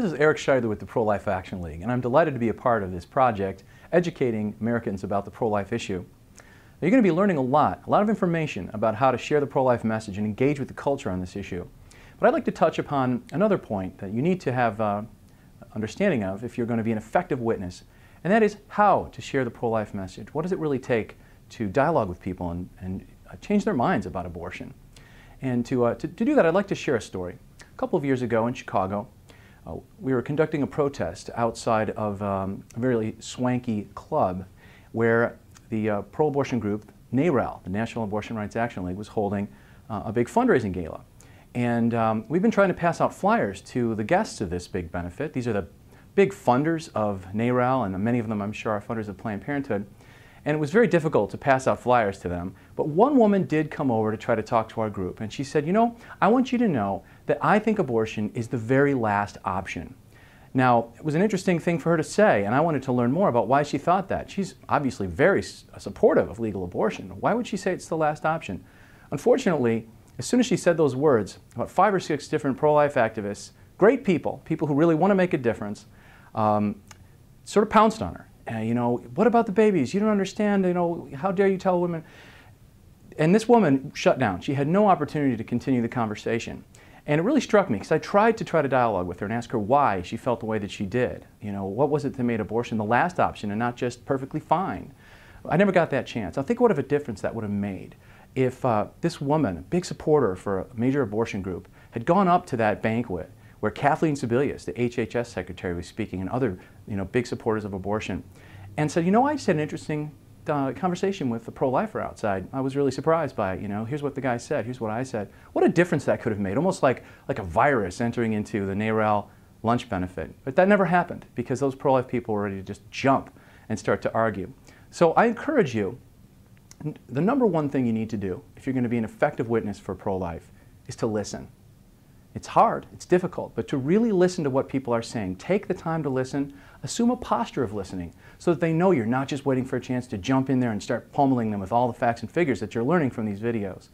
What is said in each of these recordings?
This is Eric Scheidler with the Pro-Life Action League, and I'm delighted to be a part of this project educating Americans about the pro-life issue. Now, you're going to be learning a lot of information about how to share the pro-life message and engage with the culture on this issue. But I'd like to touch upon another point that you need to have understanding of if you're going to be an effective witness, and that is how to share the pro-life message. What does it really take to dialogue with people and change their minds about abortion? And to do that, I'd like to share a story. A couple of years ago in Chicago, we were conducting a protest outside of a very swanky club where the pro-abortion group, NARAL, the National Abortion Rights Action League, was holding a big fundraising gala. And we've been trying to pass out flyers to the guests of this big benefit. These are the big funders of NARAL, and many of them, I'm sure, are funders of Planned Parenthood. And it was very difficult to pass out flyers to them. But one woman did come over to try to talk to our group. And she said, you know, I want you to know that I think abortion is the very last option. Now, it was an interesting thing for her to say, and I wanted to learn more about why she thought that. She's obviously very supportive of legal abortion. Why would she say it's the last option? Unfortunately, as soon as she said those words, about 5 or 6 different pro-life activists, great people, people who really want to make a difference, sort of pounced on her. You know, what about the babies? You don't understand, you know, how dare you tell women? And this woman shut down. She had no opportunity to continue the conversation. And it really struck me because I tried to dialogue with her and ask her why she felt the way that she did. You know, what was it that made abortion the last option and not just perfectly fine? I never got that chance. I think what of a difference that would have made if this woman, a big supporter for a major abortion group, had gone up to that banquet where Kathleen Sebelius, the HHS secretary, was speaking, and other, you know, big supporters of abortion, and said, you know, I just had an interesting conversation with the pro-lifer outside. I was really surprised by it. You know, here's what the guy said, here's what I said. What a difference that could have made, almost like a virus entering into the NARAL lunch benefit. But that never happened because those pro-life people were ready to just jump and start to argue. So I encourage you, the number one thing you need to do if you're going to be an effective witness for pro-life is to listen. It's hard, it's difficult, but to really listen to what people are saying, take the time to listen, assume a posture of listening so that they know you're not just waiting for a chance to jump in there and start pummeling them with all the facts and figures that you're learning from these videos.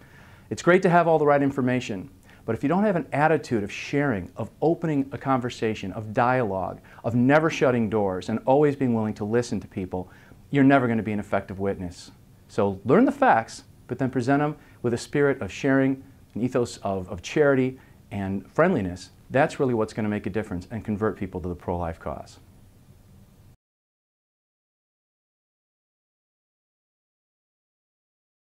It's great to have all the right information, but if you don't have an attitude of sharing, of opening a conversation, of dialogue, of never shutting doors and always being willing to listen to people, you're never going to be an effective witness. So learn the facts, but then present them with a spirit of sharing, an ethos of charity and friendliness. That's really what's going to make a difference and convert people to the pro-life cause.